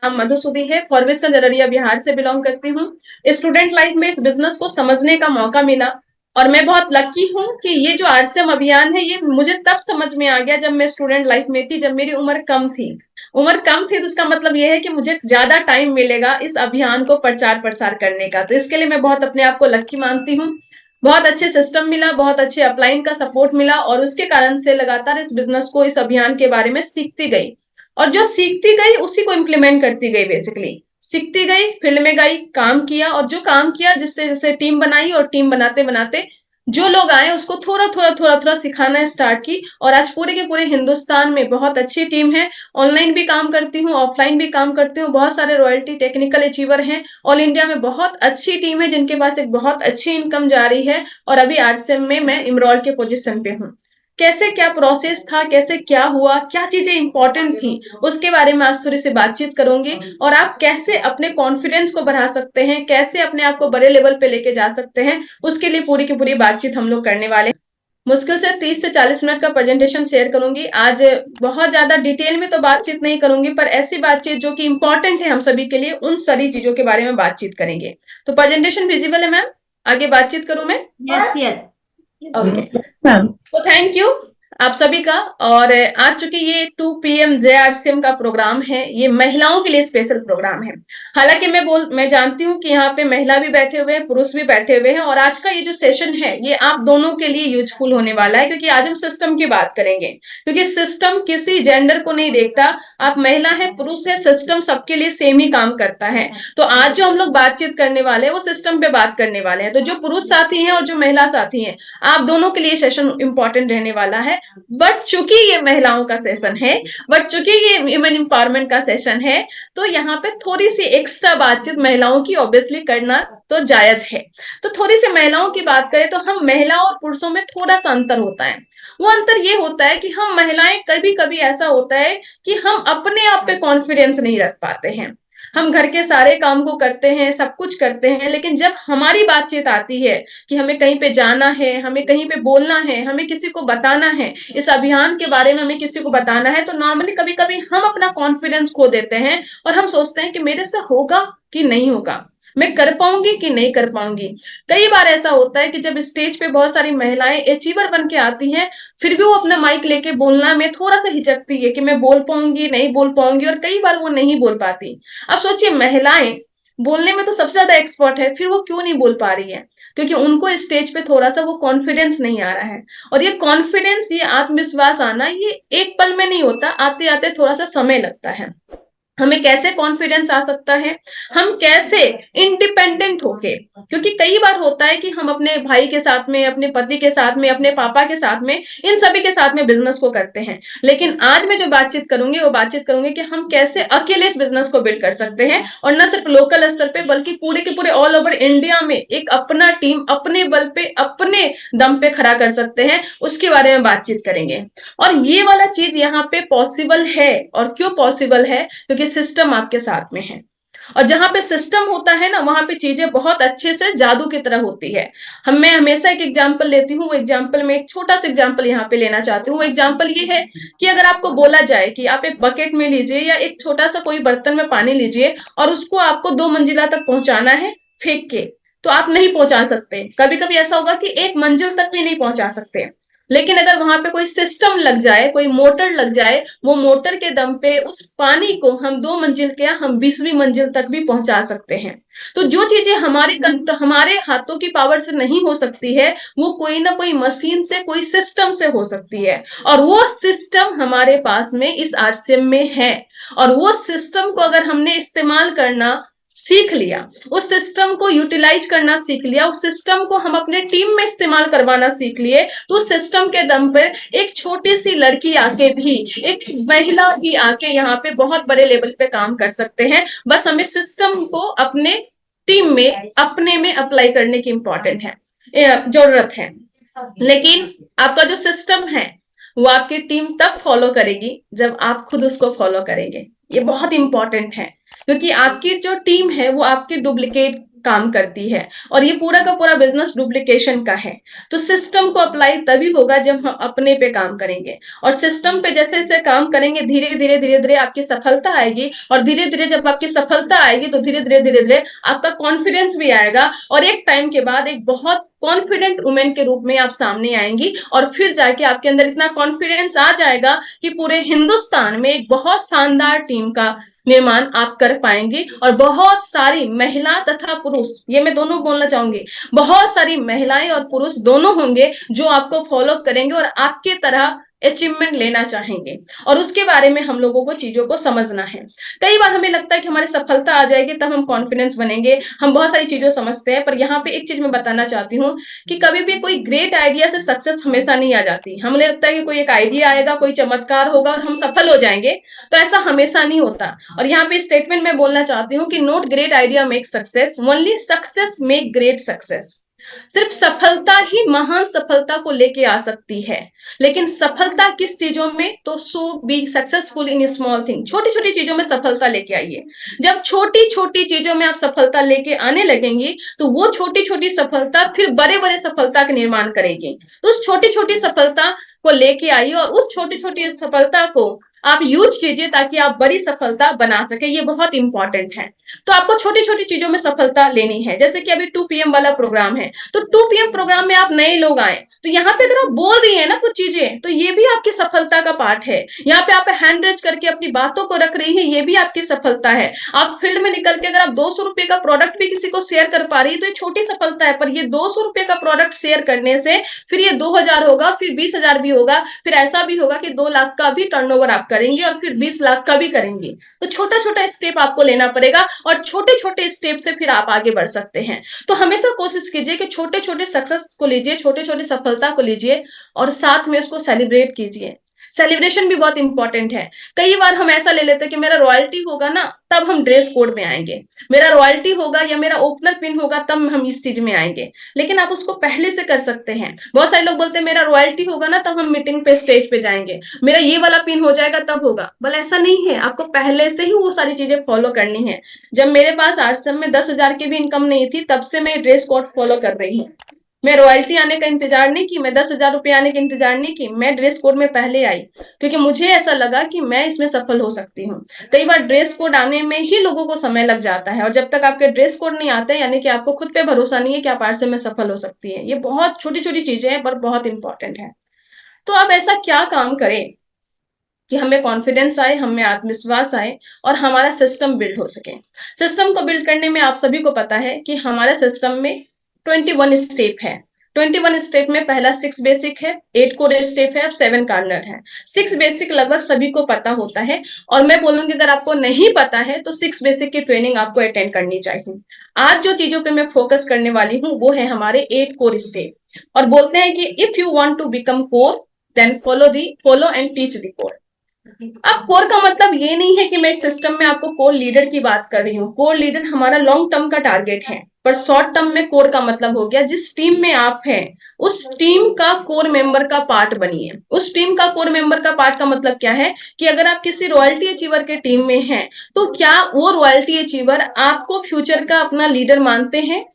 नाम मधुसूदी है, फॉरबिसगंज अररिया बिहार से बिलोंग करती हूँ। स्टूडेंट लाइफ में इस बिजनेस को समझने का मौका मिला और मैं बहुत लकी हूँ कि ये जो आरसीएम अभियान है ये मुझे तब समझ में आ गया जब मैं स्टूडेंट लाइफ में थी, जब मेरी उम्र कम थी। उम्र कम थी तो इसका मतलब ये है कि मुझे ज्यादा टाइम मिलेगा इस अभियान को प्रचार प्रसार करने का, तो इसके लिए मैं बहुत अपने आप को लकी मानती हूँ। बहुत अच्छे सिस्टम मिला, बहुत अच्छे अपलाइन का सपोर्ट मिला और उसके कारण से लगातार इस बिजनेस को, इस अभियान के बारे में सीखती गई और जो सीखती गई उसी को इम्प्लीमेंट करती गई। बेसिकली सीखती गई, फील्ड में गई, काम किया और जो काम किया, जिससे जैसे टीम बनाई और टीम बनाते बनाते जो लोग आए उसको थोड़ा थोड़ा थोड़ा थोड़ा सिखाना स्टार्ट की और आज पूरे के पूरे हिंदुस्तान में बहुत अच्छी टीम है। ऑनलाइन भी काम करती हूँ, ऑफलाइन भी काम करती हूँ, बहुत सारे रॉयल्टी टेक्निकल अचीवर हैं। ऑल इंडिया में बहुत अच्छी टीम है जिनके पास एक बहुत अच्छी इनकम जा रही है और अभी आरसीएम में मैं इमरोल के पोजीशन पे हूँ। कैसे क्या प्रोसेस था, कैसे क्या हुआ, क्या चीजें इंपॉर्टेंट थी, उसके बारे में आज थोड़ी सी बातचीत करूंगी और आप कैसे अपने कॉन्फिडेंस को बढ़ा सकते हैं, कैसे अपने आप को बड़े लेवल पे लेके जा सकते हैं, उसके लिए पूरी की पूरी बातचीत हम लोग करने वाले हैं। मुश्किल से 30 से 40 मिनट का प्रेजेंटेशन शेयर करूंगी आज। बहुत ज्यादा डिटेल में तो बातचीत नहीं करूंगी पर ऐसी बातचीत जो कि इंपॉर्टेंट है हम सभी के लिए, उन सारी चीजों के बारे में बातचीत करेंगे। तो प्रेजेंटेशन विजिबल है मैम? आगे बातचीत करूं मैं? Yes yes. ओके तो थैंक यू आप सभी का। और आज चूंकि ये 2 PM JRCM का प्रोग्राम है, ये महिलाओं के लिए स्पेशल प्रोग्राम है। हालांकि मैं जानती हूँ कि यहाँ पे महिला भी बैठे हुए हैं, पुरुष भी बैठे हुए हैं और आज का ये जो सेशन है ये आप दोनों के लिए यूजफुल होने वाला है क्योंकि आज हम सिस्टम की बात करेंगे। क्योंकि सिस्टम किसी जेंडर को नहीं देखता, आप महिला है, पुरुष है, सिस्टम सबके लिए सेम ही काम करता है। तो आज जो हम लोग बातचीत करने वाले हैं वो सिस्टम पे बात करने वाले हैं। तो जो पुरुष साथी हैं और जो महिला साथी हैं, आप दोनों के लिए सेशन इंपॉर्टेंट रहने वाला है। बट चूंकि ये महिलाओं का सेशन है, बट चूंकि ये वुमेन एम्पावरमेंट का सेशन है, तो यहाँ पे थोड़ी सी एक्स्ट्रा बातचीत महिलाओं की ऑब्वियसली करना तो जायज है। तो थोड़ी सी महिलाओं की बात करें तो हम महिलाओं और पुरुषों में थोड़ा सा अंतर होता है। वो अंतर ये होता है कि हम महिलाएं कभी कभी ऐसा होता है कि हम अपने आप पे कॉन्फिडेंस नहीं रख पाते हैं। हम घर के सारे काम को करते हैं, सब कुछ करते हैं, लेकिन जब हमारी बातचीत आती है कि हमें कहीं पे जाना है, हमें कहीं पे बोलना है, हमें किसी को बताना है, इस अभियान के बारे में हमें किसी को बताना है, तो नॉर्मली कभी कभी हम अपना कॉन्फिडेंस खो देते हैं और हम सोचते हैं कि मेरे से होगा कि नहीं होगा, मैं कर पाऊंगी कि नहीं कर पाऊंगी। कई बार ऐसा होता है कि जब स्टेज पे बहुत सारी महिलाएं अचीवर बन के आती हैं, फिर भी वो अपना माइक लेके बोलना में थोड़ा सा हिचकती है कि मैं बोल पाऊंगी नहीं बोल पाऊंगी, और कई बार वो नहीं बोल पाती। अब सोचिए, महिलाएं बोलने में तो सबसे ज्यादा एक्सपर्ट है, फिर वो क्यों नहीं बोल पा रही है? क्योंकि उनको स्टेज पे थोड़ा सा वो कॉन्फिडेंस नहीं आ रहा है। और ये कॉन्फिडेंस, ये आत्मविश्वास आना, ये एक पल में नहीं होता, आते आते थोड़ा सा समय लगता है। हमें कैसे कॉन्फिडेंस आ सकता है, हम कैसे इंडिपेंडेंट होके, क्योंकि कई बार होता है कि हम अपने भाई के साथ में, अपने पति के साथ में, अपने पापा के साथ में, इन सभी के साथ में बिजनेस को करते हैं। लेकिन आज मैं जो बातचीत करूंगी वो बातचीत करूंगी कि हम कैसे अकेले इस बिजनेस को बिल्ड कर सकते हैं और न सिर्फ लोकल स्तर पे बल्कि पूरे के पूरे ऑल ओवर इंडिया में एक अपना टीम अपने बल पे, अपने दम पे खड़ा कर सकते हैं, उसके बारे में बातचीत करेंगे। और ये वाला चीज यहाँ पे पॉसिबल है। और क्यों पॉसिबल है? क्योंकि सिस्टम आपके साथ में है। और जहां पे सिस्टम होता है ना, वहां पे चीजें बहुत अच्छे से जादू की तरह होती है। मैं हमेशा एक एग्जांपल लेती हूँ, वो एग्जांपल में एक छोटा सा एग्जांपल यहाँ पे लेना चाहती हूँ। वो एग्जांपल ये है कि अगर आपको बोला जाए कि आप एक बकेट में लीजिए या एक छोटा सा कोई बर्तन में पानी लीजिए और उसको आपको 2 मंजिला तक पहुंचाना है फेंक के, तो आप नहीं पहुंचा सकते। कभी कभी ऐसा होगा कि 1 मंजिल तक भी नहीं पहुंचा सकते। लेकिन अगर वहां पे कोई सिस्टम लग जाए, कोई मोटर लग जाए, वो मोटर के दम पे उस पानी को हम 2 मंजिल क्या, हम 20वीं मंजिल तक भी पहुंचा सकते हैं। तो जो चीजें हमारे हाथों की पावर से नहीं हो सकती है, वो कोई ना कोई मशीन से, कोई सिस्टम से हो सकती है। और वो सिस्टम हमारे पास में इस आरसीएम में है। और वो सिस्टम को अगर हमने इस्तेमाल करना सीख लिया, उस सिस्टम को यूटिलाइज करना सीख लिया, उस सिस्टम को हम अपने टीम में इस्तेमाल करवाना सीख लिए, तो उस सिस्टम के दम पर एक छोटी सी लड़की आके भी, एक महिला भी आके यहाँ पे बहुत बड़े लेवल पे काम कर सकते हैं। बस हमें सिस्टम को अपने टीम में, अपने में अप्लाई करने की इंपॉर्टेंट है, जरूरत है। लेकिन आपका जो सिस्टम है वो आपकी टीम तब फॉलो करेगी जब आप खुद उसको फॉलो करेंगे। ये बहुत इंपॉर्टेंट है क्योंकि आपकी जो टीम है वो आपकी डुप्लीकेट काम करती है और ये पूरा का पूरा बिजनेस डुप्लीकेशन का है। तो सिस्टम को अप्लाई तभी होगा जब हम अपने पे काम करेंगे, और सिस्टम पे जैसे जैसे काम करेंगे धीरे धीरे धीरे धीरे आपकी सफलता आएगी, और धीरे धीरे जब आपकी सफलता आएगी तो धीरे धीरे धीरे धीरे आपका कॉन्फिडेंस भी आएगा, और एक टाइम के बाद एक बहुत कॉन्फिडेंट वुमेन के रूप में आप सामने आएंगी, और फिर जाके आपके अंदर इतना कॉन्फिडेंस आ जाएगा कि पूरे हिंदुस्तान में एक बहुत शानदार टीम का निर्माण आप कर पाएंगे, और बहुत सारी महिला तथा पुरुष, ये मैं दोनों बोलना चाहूंगी, बहुत सारी महिलाएं और पुरुष दोनों होंगे जो आपको फॉलो करेंगे और आपके तरह अचीवमेंट लेना चाहेंगे, और उसके बारे में हम लोगों को चीजों को समझना है। कई बार हमें लगता है कि हमारी सफलता आ जाएगी तब हम कॉन्फिडेंस बनेंगे, हम बहुत सारी चीजों समझते हैं, पर यहाँ पे एक चीज मैं बताना चाहती हूँ कि कभी भी कोई ग्रेट आइडिया से सक्सेस हमेशा नहीं आ जाती। हमें लगता है कि कोई एक आइडिया आएगा, कोई चमत्कार होगा और हम सफल हो जाएंगे, तो ऐसा हमेशा नहीं होता। और यहाँ पे स्टेटमेंट मैं बोलना चाहती हूँ कि not great idea make success, only success make great success. सिर्फ सफलता ही महान सफलता को लेके आ सकती है, लेकिन सफलता किस चीजों में, तो so be successful in small thing, छोटी छोटी चीजों में सफलता लेके आइए। जब छोटी छोटी चीजों में आप सफलता लेके आने लगेंगी तो वो छोटी छोटी सफलता फिर बड़े बड़े सफलता का निर्माण करेगी। तो उस छोटी छोटी सफलता को लेके आइए और उस छोटी छोटी सफलता को आप यूज कीजिए ताकि आप बड़ी सफलता बना सके। ये बहुत इंपॉर्टेंट है। तो आपको छोटी छोटी चीजों में सफलता लेनी है। जैसे कि अभी 2 PM वाला प्रोग्राम है, तो 2 PM प्रोग्राम में आप नए लोग आए, तो यहाँ पे अगर आप बोल रही है ना कुछ चीजें, तो ये भी आपकी सफलता का पार्ट है। यहाँ पे आप हैंड रेज करके अपनी बातों को रख रही है, ये भी आपकी सफलता है। आप फील्ड में निकल के अगर आप 200 रुपए का प्रोडक्ट भी किसी को शेयर कर पा रही है तो ये छोटी सफलता है, पर ये 200 रुपए का प्रोडक्ट शेयर करने से फिर ये 2000 होगा, फिर 20,000 भी होगा, फिर ऐसा भी होगा कि 2 लाख का भी टर्नओवर आप करेंगे और फिर 20 लाख का भी करेंगे। तो छोटा छोटा स्टेप आपको लेना पड़ेगा और छोटे छोटे स्टेप से फिर आप आगे बढ़ सकते हैं। तो हमेशा कोशिश कीजिए कि छोटे छोटे सक्सेस को लीजिए, छोटे छोटे सफलता को लीजिए और साथ में उसको सेलिब्रेट कीजिए। सेलिब्रेशन भी बहुत इंपॉर्टेंट है। कई बार हम ऐसा ले लेते हैं कि मेरा रॉयल्टी होगा ना तब हम ड्रेस कोड में आएंगे, मेरा रॉयल्टी होगा या मेरा ओपनर पिन होगा तब हम इस चीज में आएंगे, लेकिन आप उसको पहले से कर सकते हैं। बहुत सारे लोग बोलते हैं मेरा रॉयल्टी होगा ना तब हम मीटिंग पे स्टेज पे जाएंगे, मेरा ये वाला पिन हो जाएगा तब होगा। बोले ऐसा नहीं है, आपको पहले से ही वो सारी चीजें फॉलो करनी है। जब मेरे पास आश्रम में 10,000 की भी इनकम नहीं थी तब से मैं ड्रेस कोड फॉलो कर रही हूँ। मैं रॉयल्टी आने का इंतजार नहीं की, मैं 10,000 रुपए आने का इंतजार नहीं की, मैं ड्रेस कोड में पहले आई क्योंकि मुझे ऐसा लगा कि मैं इसमें सफल हो सकती हूँ। कई बार ड्रेस कोड आने में ही लोगों को समय लग जाता है, और जब तक आपके ड्रेस कोड नहीं आते यानी कि आपको खुद पे भरोसा नहीं है कि आप आरसे में सफल हो सकती है। ये बहुत छोटी छोटी चीजें हैं पर बहुत इंपॉर्टेंट है। तो अब ऐसा क्या काम करें कि हमें कॉन्फिडेंस आए, हमें आत्मविश्वास आए और हमारा सिस्टम बिल्ड हो सके। सिस्टम को बिल्ड करने में आप सभी को पता है कि हमारा सिस्टम में 21 स्टेप है। 21 स्टेप में पहला 6 बेसिक है, 8 कोर स्टेप है और 7 कार्नर है। 6 बेसिक लगभग सभी को पता होता है, और मैं बोलूंगी अगर आपको नहीं पता है तो 6 बेसिक की ट्रेनिंग आपको अटेंड करनी चाहिए। आज जो चीजों पे मैं फोकस करने वाली हूँ वो है हमारे 8 कोर स्टेप, और बोलते हैं कि if you want to become core then follow and teach the core. अब कोर का मतलब ये नहीं है कि मैं इस सिस्टम में आपको कोर लीडर की बात कर रही हूँ। कोर लीडर हमारा लॉन्ग टर्म का टारगेट है, पर शॉर्ट टर्म में कोर का मतलब हो गया जिस टीम में आप हैं उस टीम का कोर मेंबर का पार्ट बनिए। उस टीम का कोर मेंबर का पार्ट का मतलब क्या है कि अगर आप किसी रॉयल्टी अचीवर के टीम में हैं तो क्या वो रॉयल्टी अचीवर आपको फ्यूचर का अपना लीडर मानते हैं?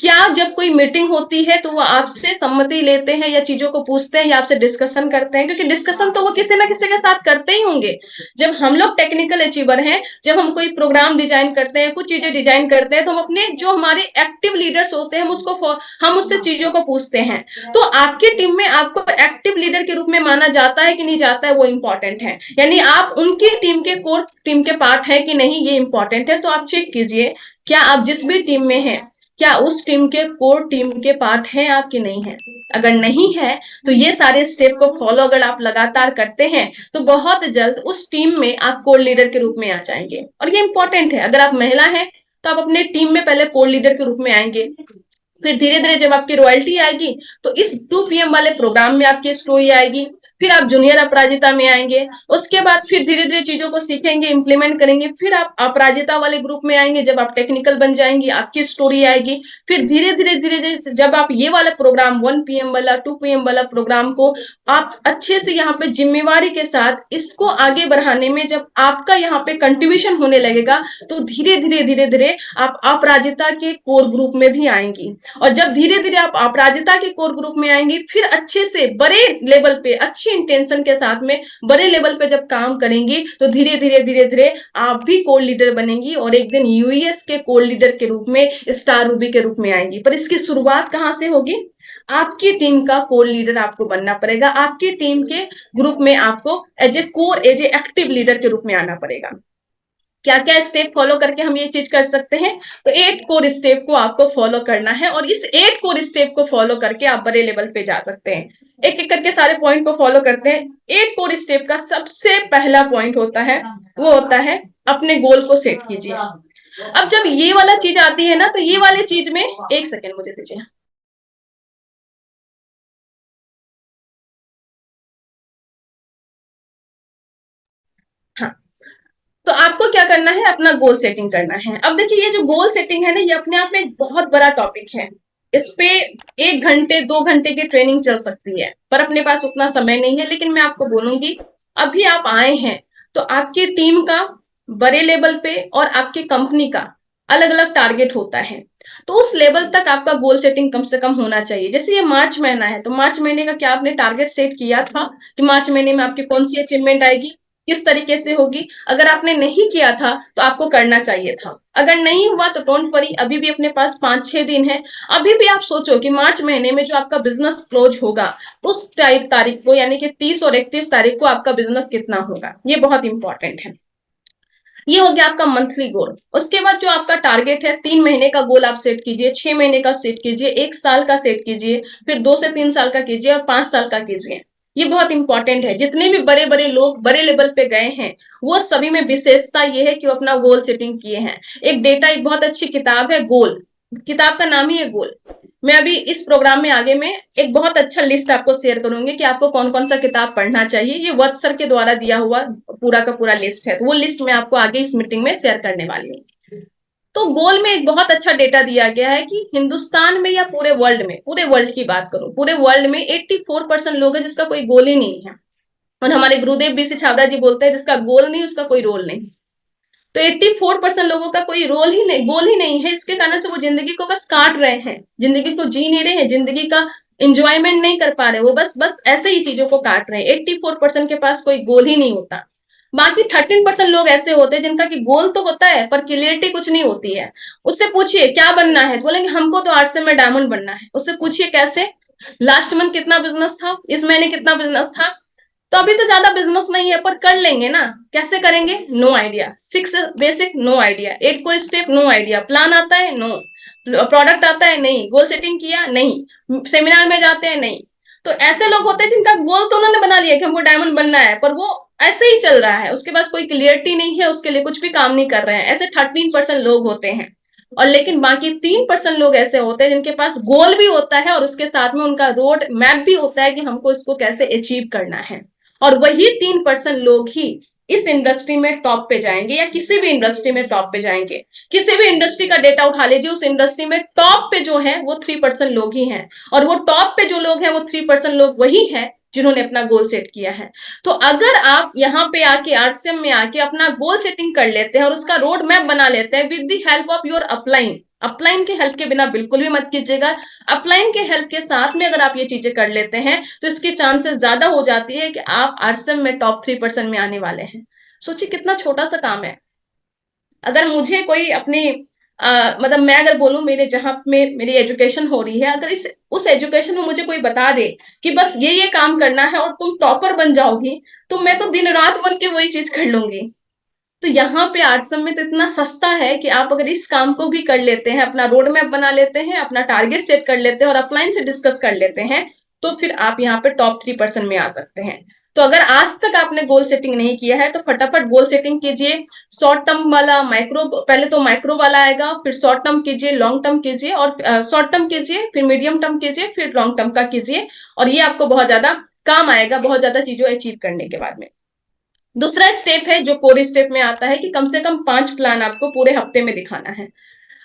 क्या जब कोई मीटिंग होती है तो वो आपसे सम्मति लेते हैं या चीजों को पूछते हैं या आपसे डिस्कशन करते हैं? क्योंकि डिस्कशन तो वो किसी ना किसी के साथ करते ही होंगे। जब हम लोग टेक्निकल अचीवर हैं, जब हम कोई प्रोग्राम डिजाइन करते हैं, कुछ चीजें डिजाइन करते हैं, तो हम अपने जो हमारे एक्टिव लीडर्स होते हैं हम उससे चीजों को पूछते हैं। तो आपकी टीम में आपको एक्टिव लीडर के रूप में माना जाता है कि नहीं जाता है, वो इंपॉर्टेंट है। यानी आप उनकी टीम के कोर टीम के पार्ट है कि नहीं, ये इंपॉर्टेंट है। तो आप चेक कीजिए क्या आप जिस भी टीम में हैं क्या उस टीम के कोर टीम के पार्ट हैं आप कि नहीं है। अगर नहीं है तो ये सारे स्टेप को फॉलो अगर आप लगातार करते हैं तो बहुत जल्द उस टीम में आप कोर लीडर के रूप में आ जाएंगे। और ये इंपॉर्टेंट है, अगर आप महिला हैं तो आप अपने टीम में पहले कोर लीडर के रूप में आएंगे, फिर धीरे धीरे जब आपकी रॉयल्टी आएगी तो इस 2 PM वाले प्रोग्राम में आपकी स्टोरी आएगी, फिर आप जूनियर अपराजिता में आएंगे, उसके बाद फिर धीरे धीरे चीजों को सीखेंगे, इंप्लीमेंट करेंगे, फिर आप अपराजिता वाले ग्रुप में आएंगे, जब आप टेक्निकल बन जाएंगे, आपकी स्टोरी आएगी, फिर धीरे धीरे धीरे धीरे जब आप ये वाला प्रोग्राम 1 PM वाला 2 PM वाला प्रोग्राम को आप अच्छे से यहाँ पे जिम्मेवारी के साथ इसको आगे बढ़ाने में जब आपका यहाँ पे कंट्रीब्यूशन होने लगेगा, तो धीरे धीरे धीरे धीरे आप अपराजिता के कोर ग्रुप में भी आएंगी, और जब धीरे धीरे आप अपराजिता के कोर ग्रुप में आएंगी, फिर अच्छे से बड़े लेवल पे अच्छी इंटेंशन के साथ में बड़े लेवल पे जब काम करेंगी, तो धीरे धीरे धीरे धीरे आप भी कोर लीडर बनेंगी और एक दिन यूएस के कोर लीडर के रूप में, स्टार रूबी के रूप में आएंगी। पर इसकी शुरुआत कहां से होगी? आपकी टीम का कोर लीडर आपको बनना पड़ेगा, आपकी टीम के ग्रुप में आपको एज ए एक्टिव लीडर के रूप में आना पड़ेगा। क्या क्या स्टेप फॉलो करके हम ये चीज कर सकते हैं? तो 8 कोर स्टेप को आपको फॉलो करना है, और इस 8 कोर स्टेप को फॉलो करके आप बड़े लेवल पे जा सकते हैं। एक एक करके सारे पॉइंट को फॉलो करते हैं। 8 कोर स्टेप का सबसे पहला पॉइंट होता है, वो होता है अपने गोल को सेट कीजिए। अब जब ये वाला चीज आती है ना, तो ये वाले चीज में, एक सेकेंड मुझे दीजिए। हाँ, तो आपको क्या करना है? अपना गोल सेटिंग करना है। अब देखिए, ये जो गोल सेटिंग है ना, ये अपने आप में एक बहुत बड़ा टॉपिक है। इस पे 1 घंटे 2 घंटे की ट्रेनिंग चल सकती है, पर अपने पास उतना समय नहीं है। लेकिन मैं आपको बोलूंगी, अभी आप आए हैं तो आपकी टीम का बड़े लेवल पे और आपकी कंपनी का अलग अलग टारगेट होता है, तो उस लेवल तक आपका गोल सेटिंग कम से कम होना चाहिए। जैसे ये मार्च महीना है, तो मार्च महीने का क्या आपने टारगेट सेट किया था कि मार्च महीने में आपकी कौन सी अचीवमेंट आएगी, किस तरीके से होगी? अगर आपने नहीं किया था तो आपको करना चाहिए था। अगर नहीं हुआ तो डोंट वरी, अभी भी अपने पास 5-6 दिन है। अभी भी आप सोचो कि मार्च महीने में जो आपका बिजनेस क्लोज होगा, उस तारीख को, यानी कि 30 और 31 तारीख को आपका बिजनेस कितना होगा, ये बहुत इंपॉर्टेंट है। ये हो गया आपका मंथली गोल। उसके बाद जो आपका टारगेट है, 3 महीने का गोल आप सेट कीजिए, 6 महीने का सेट कीजिए, 1 साल का सेट कीजिए, फिर 2 से 3 साल का कीजिए और 5 साल का कीजिए। ये बहुत इंपॉर्टेंट है। जितने भी बड़े बड़े लोग बड़े लेवल पे गए हैं, वो सभी में विशेषता ये है कि वो अपना गोल सेटिंग किए हैं। एक बहुत अच्छी किताब है गोल, किताब का नाम ही है गोल। मैं अभी इस प्रोग्राम में आगे में एक बहुत अच्छा लिस्ट आपको शेयर करूंगी कि आपको कौन कौन सा किताब पढ़ना चाहिए। ये वत्स सर के द्वारा दिया हुआ पूरा का पूरा लिस्ट है, तो वो लिस्ट मैं आपको आगे इस मीटिंग में शेयर करने वाली हूँ। तो गोल में एक बहुत अच्छा डेटा दिया गया है कि हिंदुस्तान में या पूरे वर्ल्ड में, पूरे वर्ल्ड की बात करूं, पूरे वर्ल्ड में 84% लोग हैं जिसका कोई गोल ही नहीं है। और हमारे गुरुदेव BC छाबड़ा जी बोलते हैं, जिसका गोल नहीं उसका कोई रोल नहीं। तो 84% लोगों का कोई रोल ही नहीं, गोल ही नहीं है। इसके कारण से वो जिंदगी को बस काट रहे हैं, जिंदगी को जी नहीं रहे हैं, जिंदगी का इंजॉयमेंट नहीं कर पा रहे, वो बस बस ऐसे ही चीजों को काट रहे हैं। 84% के पास कोई गोल ही नहीं होता। बाकी 13% लोग ऐसे होते हैं जिनका कि गोल तो होता है पर क्लियरिटी कुछ नहीं होती है। उससे पूछिए क्या बनना है, तो बोलेंगे हमको तो आरसीएम में डायमंड बनना है। उससे पूछिए कैसे, लास्ट मंथ कितना बिजनेस था, इस महीने कितना बिजनेस था, तो अभी तो ज्यादा बिजनेस नहीं है पर कर लेंगे ना। कैसे करेंगे? No idea. 6 basic, no idea. 8 core step, no idea. Plan आता है? नो। प्रोडक्ट आता है? नहीं। गोल सेटिंग किया? नहीं। सेमिनार में जाते हैं? नहीं। तो ऐसे लोग होते हैं जिनका गोल तो उन्होंने बना लिया कि हमको डायमंड बनना है, पर वो ऐसे ही चल रहा है, उसके पास कोई क्लियरिटी नहीं है, उसके लिए कुछ भी काम नहीं कर रहे हैं। ऐसे 13% लोग होते हैं। और लेकिन बाकी 3% लोग ऐसे होते हैं जिनके पास गोल भी होता है और उसके साथ में उनका रोड मैप भी होता है कि हमको इसको कैसे अचीव करना है। और वही 3% लोग ही इस इंडस्ट्री में टॉप पे जाएंगे, या किसी भी इंडस्ट्री में टॉप पे जाएंगे। किसी भी इंडस्ट्री का डेटा उठा लीजिए, उस इंडस्ट्री में टॉप पे जो है वो 3% लोग ही हैं। और वो टॉप पे जो लोग हैं वो 3% लोग वही हैं जिन्होंने अपना गोल सेट किया है। तो अगर आप यहाँ पे आके आरसीएम में आके अपना गोल सेटिंग कर लेते हैं और उसका रोड मैप बना लेते हैं with the help of your upline, upline के हेल्प के बिना बिल्कुल भी मत कीजिएगा। अपलाइन के हेल्प के साथ में अगर आप ये चीजें कर लेते हैं तो इसके चांसेस ज्यादा हो जाती है कि आप आरसीएम में टॉप 3% में आने वाले हैं। सोचिए कितना छोटा सा काम है। अगर मुझे कोई अपनी मतलब मैं अगर बोलूं, मेरे जहां में मेरी एजुकेशन हो रही है, अगर इस उस एजुकेशन में मुझे कोई बता दे कि बस ये काम करना है और तुम टॉपर बन जाओगी, तो मैं तो दिन रात बन के वही चीज कर लूंगी। तो यहाँ पे आरसीएम में तो इतना सस्ता है कि आप अगर इस काम को भी कर लेते हैं, अपना रोड मैप बना लेते हैं, अपना टारगेट सेट कर लेते हैं और अपलाइन से डिस्कस कर लेते हैं, तो फिर आप यहाँ पे टॉप 3% में आ सकते हैं। तो अगर आज तक आपने गोल सेटिंग नहीं किया है तो फटाफट गोल सेटिंग कीजिए। शॉर्ट टर्म वाला, माइक्रो, पहले तो माइक्रो वाला आएगा, फिर शॉर्ट टर्म कीजिए, लॉन्ग टर्म कीजिए, और शॉर्ट टर्म कीजिए, फिर मीडियम टर्म कीजिए, फिर लॉन्ग टर्म का कीजिए, और ये आपको बहुत ज्यादा काम आएगा बहुत ज्यादा चीजों अचीव करने के बाद में। दूसरा स्टेप है जो कोर स्टेप में आता है कि कम से कम 5 प्लान आपको पूरे हफ्ते में दिखाना है।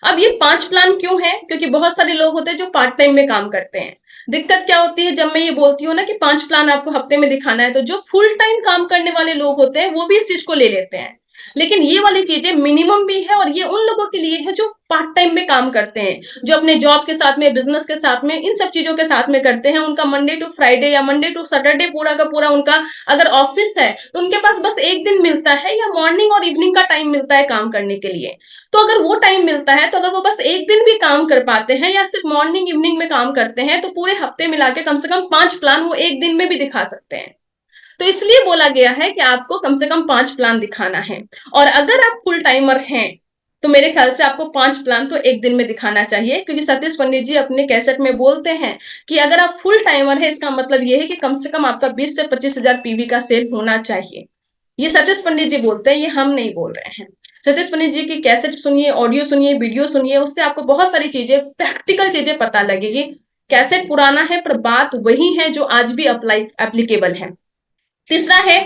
अब ये 5 प्लान क्यों है? क्योंकि बहुत सारे लोग होते हैं जो पार्ट टाइम में काम करते हैं। दिक्कत क्या होती है जब मैं ये बोलती हूँ ना कि 5 प्लान आपको हफ्ते में दिखाना है, तो जो फुल टाइम काम करने वाले लोग होते हैं वो भी इस चीज को ले लेते हैं। लेकिन ये वाली चीजें मिनिमम भी है और ये उन लोगों के लिए है जो पार्ट टाइम में काम करते हैं, जो अपने जॉब के साथ में, बिजनेस के साथ में, इन सब चीजों के साथ में करते हैं। उनका मंडे टू फ्राइडे या मंडे टू सैटरडे पूरा का पूरा उनका अगर ऑफिस है तो उनके पास बस एक दिन मिलता है या मॉर्निंग और इवनिंग का टाइम मिलता है काम करने के लिए। तो अगर वो टाइम मिलता है तो अगर वो बस एक दिन भी काम कर पाते हैं या सिर्फ मॉर्निंग इवनिंग में काम करते हैं तो पूरे हफ्ते मिला के कम से कम 5 प्लान वो एक दिन में भी दिखा सकते हैं। तो इसलिए बोला गया है कि आपको कम से कम 5 प्लान दिखाना है। और अगर आप फुल टाइमर हैं तो मेरे ख्याल से आपको 5 प्लान तो एक दिन में दिखाना चाहिए, क्योंकि सतीश पंडित जी अपने कैसेट में बोलते हैं कि अगर आप फुल टाइमर है इसका मतलब ये है कि कम से कम आपका 20 से 25,000 पीवी का सेल होना चाहिए। ये सतीश पंडित जी बोलते हैं, ये हम नहीं बोल रहे हैं। सतीश पंडित जी की कैसेट सुनिए, ऑडियो सुनिए, वीडियो सुनिए, उससे आपको बहुत सारी चीजें, प्रैक्टिकल चीजें पता लगेगी। कैसेट पुराना है पर बात वही है जो आज भी अप्लाई एप्लीकेबल है। तीसरा है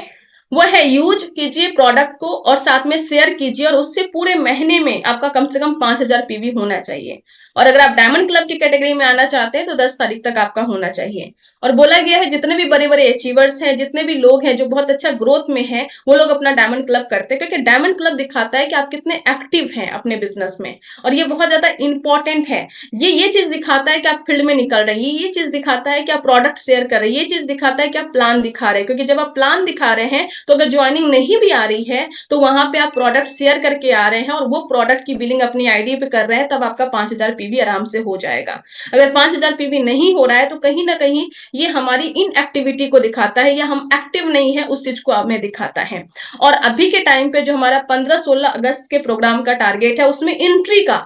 वो है यूज कीजिए प्रोडक्ट को और साथ में शेयर कीजिए, और उससे पूरे महीने में आपका कम से कम 5,000 पीवी होना चाहिए। और अगर आप डायमंड क्लब की कैटेगरी में आना चाहते हैं तो 10 तारीख तक आपका होना चाहिए। और बोला गया है जितने भी बड़े बड़े अचीवर्स हैं, जितने भी लोग हैं जो बहुत अच्छा ग्रोथ में हैं, वो लोग अपना डायमंड क्लब करते हैं, क्योंकि डायमंड क्लब दिखाता है कि आप कितने एक्टिव हैं अपने बिजनेस में। और ये बहुत ज्यादा इंपॉर्टेंट है। ये चीज दिखाता है कि आप फील्ड में निकल रहे हैं, ये चीज दिखाता है कि आप प्रोडक्ट शेयर कर रहे हैं, ये चीज दिखाता है कि आप प्लान दिखा रहे हैं। क्योंकि जब आप प्लान दिखा रहे हैं तो अगर ज्वाइनिंग नहीं भी आ रही है तो वहां पे आप प्रोडक्ट शेयर करके आ रहे हैं और वो प्रोडक्ट की बिलिंग अपनी आईडी पे कर रहे हैं, तब आपका 5,000 पीवी आराम से हो जाएगा। अगर 5,000 पीवी नहीं हो रहा है तो कहीं ना कहीं ये हमारी इनएक्टिविटी को दिखाता है या हम एक्टिव नहीं है उस चीज को हमें दिखाता है। और अभी के टाइम पे जो हमारा 15-16 अगस्त के प्रोग्राम का टारगेट है उसमें एंट्री का,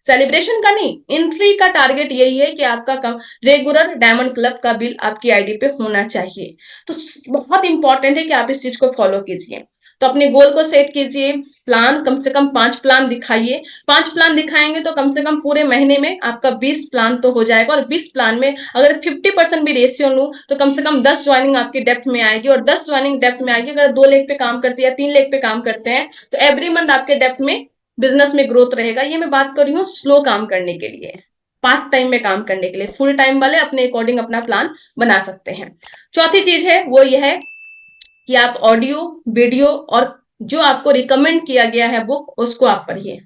सेलिब्रेशन का नहीं, एंट्री का टारगेट यही है कि आपका रेगुलर डायमंड क्लब का बिल आपकी आईडी पे होना चाहिए। तो बहुत इंपॉर्टेंट है कि आप इस चीज को फॉलो कीजिए। तो अपने गोल को सेट कीजिए, प्लान कम से कम 5 प्लान दिखाइए। 5 प्लान दिखाएंगे तो कम से कम पूरे महीने में आपका 20 प्लान तो हो जाएगा। और 20 प्लान में अगर 50% भी रेशियो लूं तो कम से कम 10 ज्वाइनिंग आपकी डेप्थ में आएगी। और 10 ज्वाइनिंग डेप्थ में आएगी, अगर 2 लेग पे काम करते हैं या 3 लेग पे काम करते हैं तो एवरी मंथ आपके डेप्थ में बिजनेस में ग्रोथ रहेगा। ये मैं बात कर रही हूँ स्लो काम करने के लिए, पार्ट टाइम में काम करने के लिए। फुल टाइम वाले अपने अकॉर्डिंग अपना प्लान बना सकते हैं। चौथी चीज है वो ये है कि आप ऑडियो, वीडियो और जो आपको रिकमेंड किया गया है बुक, उसको आप पढ़िए।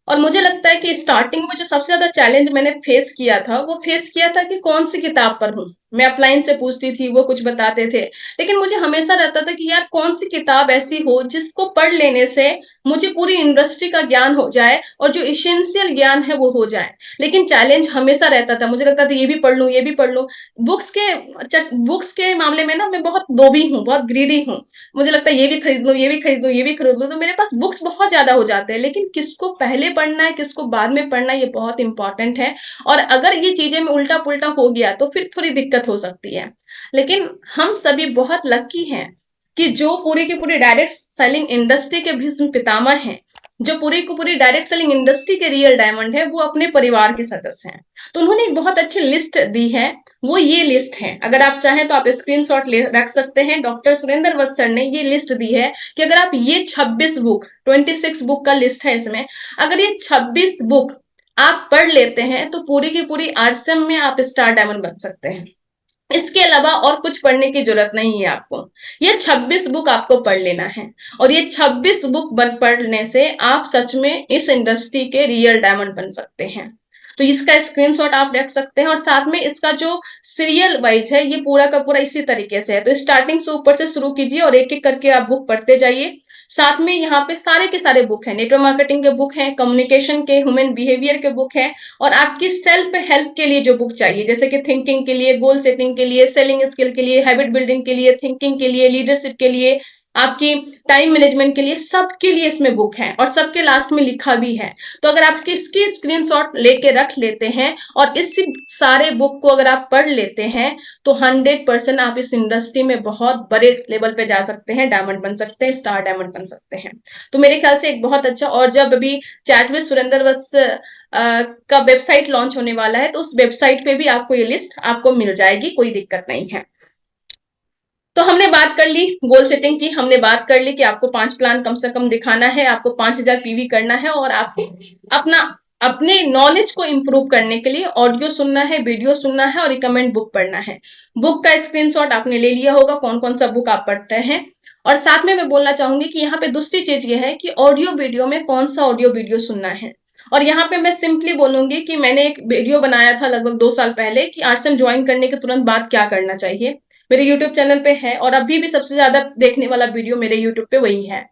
और मुझे लगता है कि स्टार्टिंग में जो सबसे ज्यादा चैलेंज मैंने फेस किया था वो फेस किया था कि कौन सी किताब पढूं। मैं अपलाइन से पूछती थी, वो कुछ बताते थे, लेकिन मुझे हमेशा रहता था कि यार कौन सी किताब ऐसी हो जिसको पढ़ लेने से मुझे पूरी इंडस्ट्री का ज्ञान हो जाए और जो इसेंशियल ज्ञान है वो हो जाए। लेकिन चैलेंज हमेशा रहता था, मुझे लगता था ये भी पढ़ लूं, ये भी पढ़ लूं। बुक्स के मामले में ना मैं बहुत लोभी हूँ, बहुत ग्रीडी हूँ। मुझे लगता है ये भी खरीद लूं, ये भी खरीद लूं, ये भी खरीद लूं, तो मेरे पास बुक्स बहुत ज्यादा हो जाते हैं। लेकिन किसको पहले पढ़ना है, किसको बाद में पढ़ना है, ये बहुत इंपॉर्टेंट है। और अगर ये चीजें में उल्टा पुल्टा हो गया तो फिर थोड़ी दिक्कत हो सकती है। लेकिन हम सभी बहुत लकी हैं कि जो पूरी की पूरी डायरेक्ट सेलिंग इंडस्ट्री के भीष्म पितामह हैं, जो पूरी की पूरी डायरेक्ट सेलिंग इंडस्ट्री के रियल डायमंड है, वो अपने परिवार के सदस्य हैं। तो उन्होंने एक बहुत अच्छी लिस्ट दी है, वो ये लिस्ट है। अगर आप चाहें तो आप स्क्रीनशॉट ले रख सकते हैं। डॉक्टर सुरेंद्र वत्स सर ने ये लिस्ट दी है कि अगर आप ये 26 बुक, 26 बुक का लिस्ट है इसमें, अगर ये 26 बुक आप पढ़ लेते हैं तो पूरी की पूरी आरसीएम में आप स्टार डायमंड बन सकते हैं। इसके अलावा और कुछ पढ़ने की जरूरत नहीं है आपको। ये 26 बुक आपको पढ़ लेना है और ये 26 बुक पढ़ने से आप सच में इस इंडस्ट्री के रियल डायमंड बन सकते हैं। तो इसका स्क्रीनशॉट आप रख सकते हैं। और साथ में इसका जो सीरियल वाइज है ये पूरा का पूरा इसी तरीके से है। तो स्टार्टिंग से ऊपर से शुरू कीजिए और एक एक करके आप बुक पढ़ते जाइए। साथ में यहाँ पे सारे के सारे बुक हैं, नेटवर्क मार्केटिंग के बुक हैं, कम्युनिकेशन के, ह्यूमन बिहेवियर के बुक हैं, और आपकी सेल्फ हेल्प के लिए जो बुक चाहिए, जैसे कि थिंकिंग के लिए, गोल सेटिंग के लिए, सेलिंग स्किल के लिए, हैबिट बिल्डिंग के लिए, थिंकिंग के लिए, लीडरशिप के लिए, आपकी टाइम मैनेजमेंट के लिए, सबके लिए इसमें बुक है और सबके लास्ट में लिखा भी है। तो अगर आप इसकी स्क्रीनशॉट लेके रख लेते हैं और इस सारे बुक को अगर आप पढ़ लेते हैं तो 100% आप इस इंडस्ट्री में बहुत बड़े लेवल पे जा सकते हैं, डायमंड बन सकते हैं, स्टार डायमंड बन सकते हैं। तो मेरे ख्याल से एक बहुत अच्छा, और जब अभी चैट विद सुरेंद्र वत्स का वेबसाइट लॉन्च होने वाला है तो उस वेबसाइट पे भी आपको ये लिस्ट आपको मिल जाएगी, कोई दिक्कत नहीं है। तो हमने बात कर ली गोल सेटिंग की, हमने बात कर ली कि आपको 5 प्लान कम से कम दिखाना है, आपको 5000 पीवी करना है, और आपको अपना अपने नॉलेज को इंप्रूव करने के लिए ऑडियो सुनना है, वीडियो सुनना है और रिकमेंड बुक पढ़ना है। बुक का स्क्रीनशॉट आपने ले लिया होगा, कौन कौन सा बुक आप पढ़ते हैं। और साथ में मैं बोलना चाहूंगी कि यहाँ पे दूसरी चीज ये है कि ऑडियो वीडियो में कौन सा ऑडियो वीडियो सुनना है। और यहाँ पे मैं सिंपली बोलूंगी कि मैंने एक वीडियो बनाया था लगभग 2 साल पहले कि आरसीएम ज्वाइन करने के तुरंत बाद क्या करना चाहिए, मेरे यूट्यूब चैनल पे है, और अभी भी सबसे ज्यादा देखने वाला वीडियो मेरे यूट्यूब पे वही है।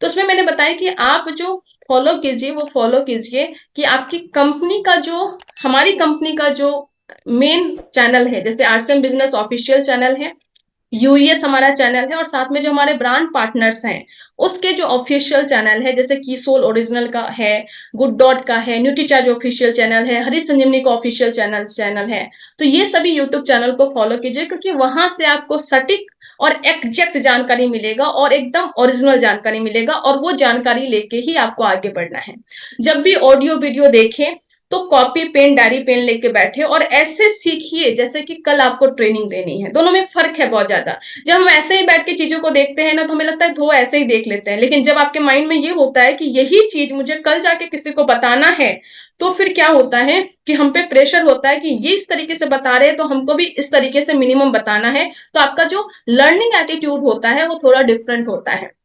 तो उसमें मैंने बताया कि आप जो फॉलो कीजिए वो फॉलो कीजिए कि आपकी कंपनी का जो, हमारी कंपनी का जो मेन चैनल है, जैसे आरसीएम बिजनेस ऑफिशियल चैनल है, यूएस हमारा चैनल है, और साथ में जो हमारे ब्रांड पार्टनर्स हैं उसके जो ऑफिशियल चैनल है, जैसे कीसोल ओरिजिनल का है, गुड डॉट का है, न्यूट्रीचार्ज ऑफिशियल चैनल है, हरीश संजीवनी का ऑफिशियल चैनल है। तो ये सभी यूट्यूब चैनल को फॉलो कीजिए, क्योंकि वहां से आपको सटीक और एग्जैक्ट जानकारी मिलेगा और एकदम ओरिजिनल जानकारी मिलेगा, और वो जानकारी लेके ही आपको आगे बढ़ना है। जब भी ऑडियो वीडियो देखें तो कॉपी पेन डायरी पेन लेके बैठे और ऐसे सीखिए जैसे कि कल आपको ट्रेनिंग देनी है। दोनों में फर्क है बहुत ज्यादा। जब हम ऐसे ही बैठ के चीजों को देखते हैं ना तो हमें लगता है वो ऐसे ही देख लेते हैं, लेकिन जब आपके माइंड में ये होता है कि यही चीज मुझे कल जाके किसी को बताना है, तो फिर क्या होता है कि हम पे प्रेशर होता है कि ये इस तरीके से बता रहे हैं तो हमको भी इस तरीके से मिनिमम बताना है। तो आपका जो लर्निंग एटीट्यूड होता है वो थोड़ा डिफरेंट होता है।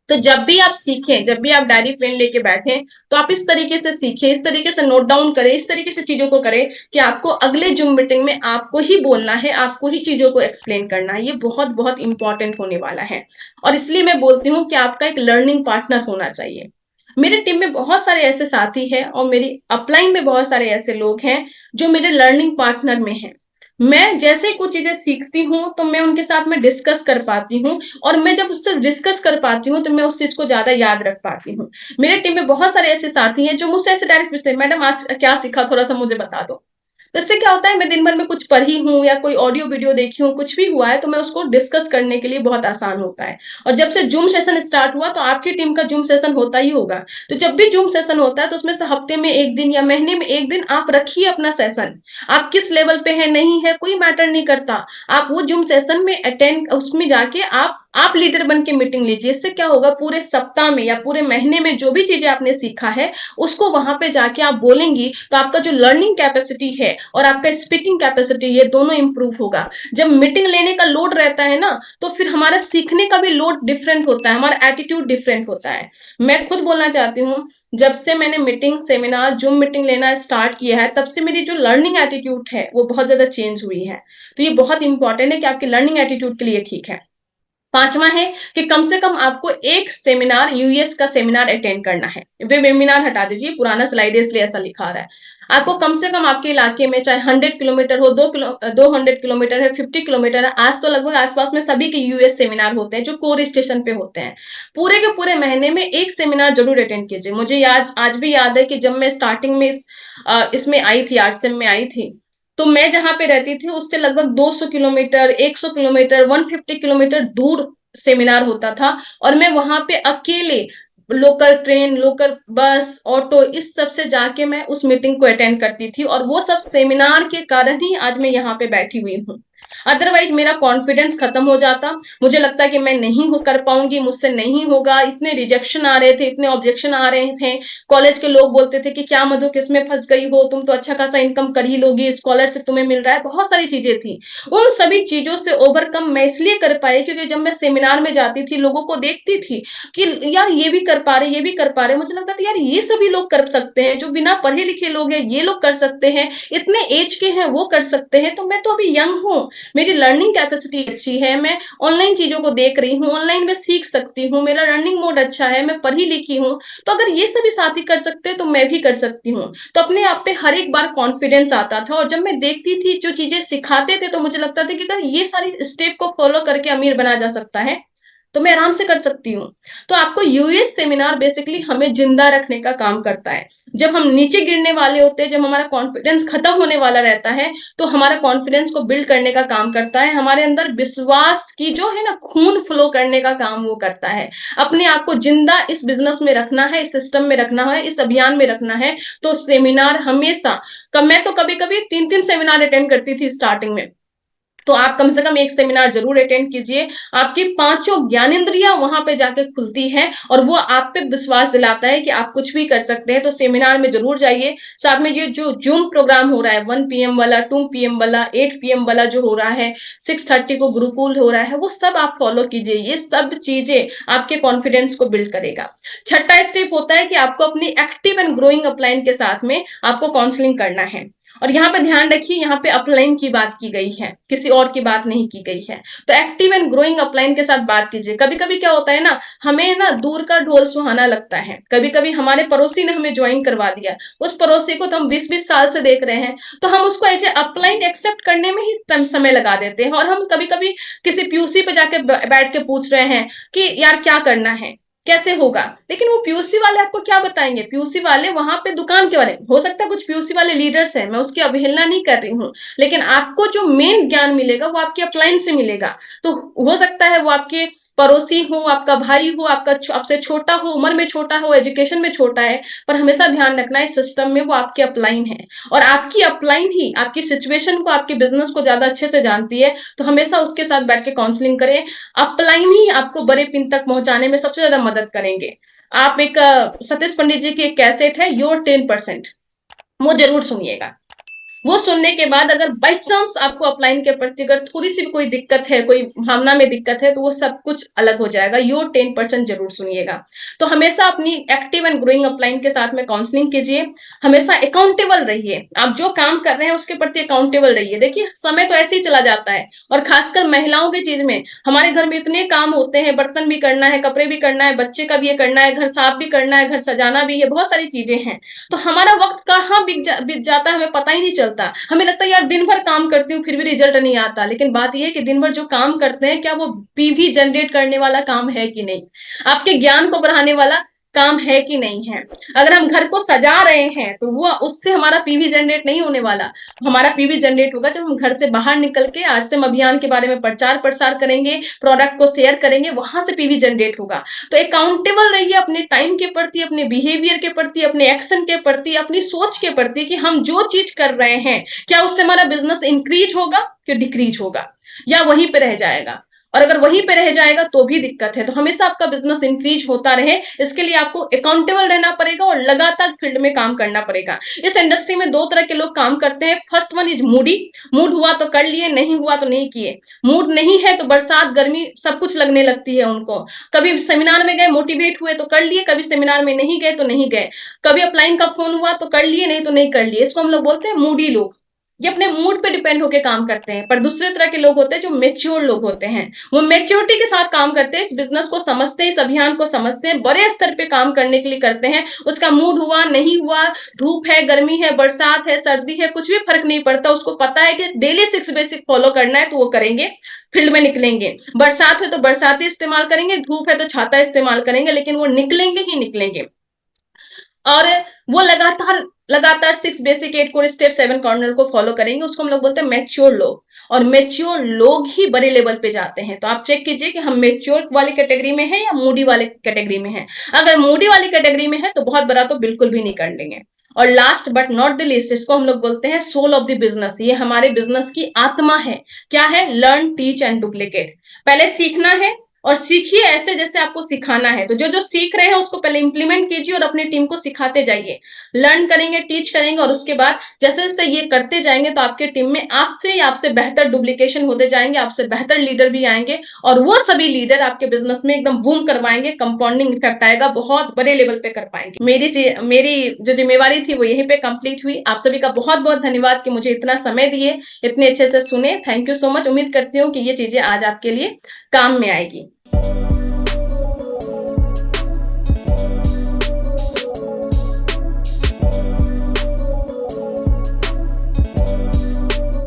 तो जब भी आप सीखें, जब भी आप डायरी पेन लेके बैठें, तो आप इस तरीके से सीखें, इस तरीके से नोट डाउन करें, इस तरीके से चीजों को करें कि आपको अगले जूम मीटिंग में आपको ही बोलना है, आपको ही चीजों को एक्सप्लेन करना है। ये बहुत बहुत इंपॉर्टेंट होने वाला है। और इसलिए मैं बोलती हूँ कि आपका एक लर्निंग पार्टनर होना चाहिए। मेरे टीम में बहुत सारे ऐसे साथी हैं और मेरी अपलाइन में बहुत सारे ऐसे लोग हैं जो मेरे लर्निंग पार्टनर में हैं। मैं जैसे ही कुछ चीजें सीखती हूँ तो मैं उनके साथ में डिस्कस कर पाती हूँ, और मैं जब उससे डिस्कस कर पाती हूँ तो मैं उस चीज को ज्यादा याद रख पाती हूँ। मेरे टीम में बहुत सारे ऐसे साथी हैं जो मुझसे ऐसे डायरेक्ट पूछते हैं, मैडम आज क्या सीखा, थोड़ा सा मुझे बता दो। तो इससे क्या होता है, मैं दिन भर में कुछ पढ़ी हूँ या कोई ऑडियो वीडियो देखी हूँ, कुछ भी हुआ है तो मैं उसको डिस्कस करने के लिए बहुत आसान होता है। और जब से जूम सेशन स्टार्ट हुआ तो आपकी टीम का जूम सेशन होता ही होगा। तो जब भी जूम सेशन होता है तो उसमें से हफ्ते में एक दिन या महीने में एक दिन आप रखिए अपना सेशन। आप किस लेवल पे है नहीं है कोई मैटर नहीं करता, आप वो जूम सेशन में अटेंड, उसमें जाके आप लीडर बन के मीटिंग लीजिए। इससे क्या होगा, पूरे सप्ताह में या पूरे महीने में जो भी चीजें आपने सीखा है उसको वहां पे जाके आप बोलेंगी तो आपका जो लर्निंग कैपेसिटी है और आपका स्पीकिंग कैपेसिटी, ये दोनों इंप्रूव होगा। जब मीटिंग लेने का लोड रहता है ना तो फिर हमारा सीखने का भी लोड डिफरेंट होता है, हमारा एटीट्यूड डिफरेंट होता है। मैं खुद बोलना चाहती हूँ, जब से मैंने मीटिंग सेमिनार जूम मीटिंग लेना स्टार्ट किया है तब से मेरी जो लर्निंग एटीट्यूड है वो बहुत ज्यादा चेंज हुई है। तो ये बहुत इंपॉर्टेंट है कि आपके लर्निंग एटीट्यूड के लिए ठीक है। पांचवा है कि कम से कम आपको एक सेमिनार, यूएस का सेमिनार अटेंड करना है। वे वेबिनार हटा दीजिए, पुराना स्लाइड है इसलिए ऐसा लिखा रहा है। आपको कम से कम आपके इलाके में चाहे 100 किलोमीटर हो, 200 किलोमीटर है, 50 किलोमीटर है, आज तो लगभग आसपास में सभी के यूएस सेमिनार होते हैं जो कोर स्टेशन पे होते हैं। पूरे के पूरे महीने में एक सेमिनार जरूर अटेंड कीजिए। मुझे याद, आज भी याद है कि जब मैं स्टार्टिंग में इसमें आई थी, आरसीएम में आई थी, तो मैं जहां पे रहती थी उससे लगभग 200 किलोमीटर, 100 किलोमीटर, 150 किलोमीटर दूर सेमिनार होता था, और मैं वहां पे अकेले local train, local bus, auto, इस सब से जाके मैं उस मीटिंग को अटेंड करती थी, और वो सब सेमिनार के कारण ही आज मैं यहाँ पे बैठी हुई हूँ। अदरवाइज मेरा कॉन्फिडेंस खत्म हो जाता, मुझे लगता कि मैं नहीं हो कर पाऊंगी, मुझसे नहीं होगा, इतने रिजेक्शन आ रहे थे, इतने ऑब्जेक्शन आ रहे थे। कॉलेज के लोग बोलते थे कि क्या मधु किसमें फंस गई हो, तुम तो अच्छा खासा इनकम कर ही लोगी, स्कॉलरशिप तुम्हें मिल रहा है, बहुत सारी चीजें थी। उन सभी चीजों से ओवरकम मैं इसलिए कर पाई क्योंकि जब मैं सेमिनार में जाती थी लोगों को देखती थी कि यार ये भी कर पा रहे, ये भी कर पा रहे, मुझे लगता था यार ये सभी लोग कर सकते हैं, जो बिना पढ़े लिखे लोग हैं ये लोग कर सकते हैं, इतने एज के हैं वो कर सकते हैं, तो मैं तो अभी यंग हूँ, मेरी लर्निंग कैपेसिटी अच्छी है, मैं ऑनलाइन चीजों को देख रही हूँ, ऑनलाइन में सीख सकती हूँ, मेरा लर्निंग मोड अच्छा है, मैं पढ़ी लिखी हूँ, तो अगर ये सभी साथी कर सकते हैं तो मैं भी कर सकती हूँ। तो अपने आप पे हर एक बार कॉन्फिडेंस आता था, और जब मैं देखती थी जो चीजें सिखाते थे तो मुझे लगता था कि अगर ये सारी स्टेप को फॉलो करके अमीर बना जा सकता है तो मैं आराम से कर सकती हूँ। तो आपको यूएस सेमिनार बेसिकली हमें जिंदा रखने का काम करता है। जब हम नीचे गिरने वाले होते हैं, जब हमारा कॉन्फिडेंस खत्म होने वाला रहता है, तो हमारा कॉन्फिडेंस को बिल्ड करने का काम करता है, हमारे अंदर विश्वास की जो है ना खून फ्लो करने का काम वो करता है। अपने आप को जिंदा इस बिजनेस में रखना है, इस सिस्टम में रखना है, इस अभियान में रखना है, तो सेमिनार हमेशा, मैं तो कभी कभी 3-3 सेमिनार अटेंड करती थी स्टार्टिंग में। तो आप कम से कम एक सेमिनार जरूर अटेंड कीजिए। आपकी पांचों ज्ञानेंद्रियां वहां पे जाके खुलती हैं और वो आप पे विश्वास दिलाता है कि आप कुछ भी कर सकते हैं। तो सेमिनार में जरूर जाइए। साथ में ये जो जूम प्रोग्राम हो रहा है 1 PM वाला, 2 PM वाला, 8 PM वाला जो हो रहा है, 6:30 को गुरुकुल हो रहा है, वो सब आप फॉलो कीजिए। ये सब चीजें आपके कॉन्फिडेंस को बिल्ड करेगा। छठा स्टेप होता है कि आपको अपनी एक्टिव एंड ग्रोइंग अपलाइन के साथ में आपको काउंसलिंग करना है। और यहाँ पे ध्यान रखिए, यहाँ पे अपलाइन की बात की गई है, किसी और की बात नहीं की गई है। तो एक्टिव एंड ग्रोइंग अपलाइन के साथ बात कीजिए। कभी कभी क्या होता है ना, हमें ना दूर का ढोल सुहाना लगता है। कभी कभी हमारे पड़ोसी ने हमें ज्वाइन करवा दिया, उस पड़ोसी को तो हम 20-20 साल से देख रहे हैं, तो हम उसको एज ए अपलाइन एक्सेप्ट करने में ही समय लगा देते हैं। और हम कभी कभी किसी पीयूसी पे जाके बैठ के पूछ रहे हैं कि यार क्या करना है, कैसे होगा। लेकिन वो पीयूसी वाले आपको क्या बताएंगे? पीयूसी वाले वहां पे दुकान के वाले, हो सकता है कुछ पीयूसी वाले लीडर्स हैं, मैं उसकी अवहेलना नहीं कर रही हूँ, लेकिन आपको जो मेन ज्ञान मिलेगा वो आपके अपलाइन से मिलेगा। तो हो सकता है वो आपके पड़ोसी हो, आपका भाई हो, आपका आपसे छोटा हो, उम्र में छोटा हो, एजुकेशन में छोटा है, पर हमेशा ध्यान रखना है सिस्टम में वो आपके अपलाइन है। और आपकी अपलाइन ही आपकी सिचुएशन को, आपके बिजनेस को ज्यादा अच्छे से जानती है। तो हमेशा उसके साथ बैठ के काउंसलिंग करें। अपलाइन ही आपको बड़े पिन तक पहुंचाने में सबसे ज्यादा मदद करेंगे। आप एक सतीश पंडित जी की एक कैसेट है योर 10%, वो जरूर सुनिएगा। वो सुनने के बाद अगर बाई चांस आपको अपलाइन के प्रति अगर थोड़ी सी भी कोई दिक्कत है, कोई भावना में दिक्कत है, तो वो सब कुछ अलग हो जाएगा। योर 10% जरूर सुनिएगा। तो हमेशा अपनी एक्टिव एंड ग्रोइंग अपलाइन के साथ में काउंसलिंग कीजिए। हमेशा अकाउंटेबल रहिए। आप जो काम कर रहे हैं उसके प्रति अकाउंटेबल रहिए। देखिए समय तो ऐसे ही चला जाता है, और खासकर महिलाओं की चीज में, हमारे घर में इतने काम होते हैं, बर्तन भी करना है, कपड़े भी करना है, बच्चे का भी ये करना है, घर साफ भी करना है, घर सजाना भी है, बहुत सारी चीजें हैं। तो हमारा वक्त कहाँ बीत जाता है हमें पता ही नहीं चलता। हमें लगता है यार दिन भर काम करती हूँ फिर भी रिजल्ट नहीं आता। लेकिन बात यह है कि दिन भर जो काम करते हैं, क्या वो पीवी जनरेट करने वाला काम है कि नहीं, आपके ज्ञान को बढ़ाने वाला काम है कि नहीं है। अगर हम घर को सजा रहे हैं तो वो उससे हमारा पीवी जनरेट नहीं होने वाला। हमारा पीवी जनरेट होगा जब हम घर से बाहर निकल के आरसीएम अभियान के बारे में प्रचार प्रसार करेंगे, प्रोडक्ट को शेयर करेंगे, वहां से पीवी जनरेट होगा। तो अकाउंटेबल रहिए अपने टाइम के प्रति, अपने बिहेवियर के प्रति, अपने एक्शन के प्रति, अपनी सोच के प्रति कि हम जो चीज कर रहे हैं क्या उससे हमारा बिजनेस इंक्रीज होगा कि डिक्रीज होगा, या वहीं पे रह जाएगा। और अगर वहीं पे रह जाएगा तो भी दिक्कत है। तो हमेशा आपका बिजनेस इंक्रीज होता रहे, इसके लिए आपको अकाउंटेबल रहना पड़ेगा और लगातार फील्ड में काम करना पड़ेगा। इस इंडस्ट्री में दो तरह के लोग काम करते हैं। First one is Moody, mood हुआ तो कर लिए, नहीं हुआ तो नहीं किए। मूड नहीं है तो बरसात गर्मी सब कुछ लगने लगती है उनको। कभी सेमिनार में गए मोटिवेट हुए तो कर लिए, कभी सेमिनार में नहीं गए तो नहीं गए, कभी अपलाइन का फोन हुआ तो कर लिए, नहीं तो नहीं कर लिए। इसको हम लोग बोलते हैं मूडी लोग। ये अपने मूड पे डिपेंड होकर काम करते हैं। पर दूसरे तरह के लोग होते हैं जो मेच्योर लोग होते हैं, वो मेच्योरिटी के साथ काम करते हैं, इस बिजनेस को समझते हैं, इस अभियान को समझते हैं, बड़े स्तर पे काम करने के लिए करते हैं। उसका मूड हुआ नहीं हुआ, धूप है, गर्मी है, बरसात है, सर्दी है, कुछ भी फर्क नहीं पड़ता। उसको पता है कि डेली 6 बेसिक फॉलो करना है तो वो करेंगे, फील्ड में निकलेंगे। बरसात है तो बरसाती इस्तेमाल करेंगे, धूप है तो छाता इस्तेमाल करेंगे, लेकिन वो निकलेंगे ही निकलेंगे। और वो लगातार लगातार 6 बेसिक 8 कोर स्टेप 7 कॉर्नर को फॉलो करेंगे। उसको हम लोग बोलते हैं मैच्योर लोग, और मैच्योर लोग ही बड़े लेवल पे जाते हैं। तो आप चेक कीजिए कि हम मैच्योर वाली कैटेगरी में है या मूडी वाले कैटेगरी में है। अगर मूडी वाली कैटेगरी में है तो बहुत बड़ा तो बिल्कुल भी नहीं कर लेंगे। और last but not the least, इसको हम लोग बोलते हैं सोल ऑफ द बिजनेस। ये हमारे बिजनेस की आत्मा है। क्या है? Learn, teach and duplicate. पहले सीखना है, और सीखिए ऐसे जैसे आपको सिखाना है। तो जो जो सीख रहे हैं उसको पहले इंप्लीमेंट कीजिए और अपनी टीम को सिखाते जाइए। लर्न करेंगे, टीच करेंगे, और उसके बाद जैसे जैसे ये करते जाएंगे तो आपके टीम में आपसे बेहतर डुप्लीकेशन होते जाएंगे, आपसे बेहतर लीडर भी आएंगे, और वो सभी लीडर आपके बिजनेस में एकदम बूम करवाएंगे, कंपाउंडिंग इफेक्ट आएगा, बहुत बड़े लेवल पे कर पाएंगे। मेरी जो जिम्मेवारी थी वो यहीं पे कंप्लीट हुई। आप सभी का बहुत बहुत धन्यवाद कि मुझे इतना समय दिए, इतने अच्छे से सुने। Thank you so much. उम्मीद करती हूँ कि ये चीजें आज आपके लिए काम में आएगी।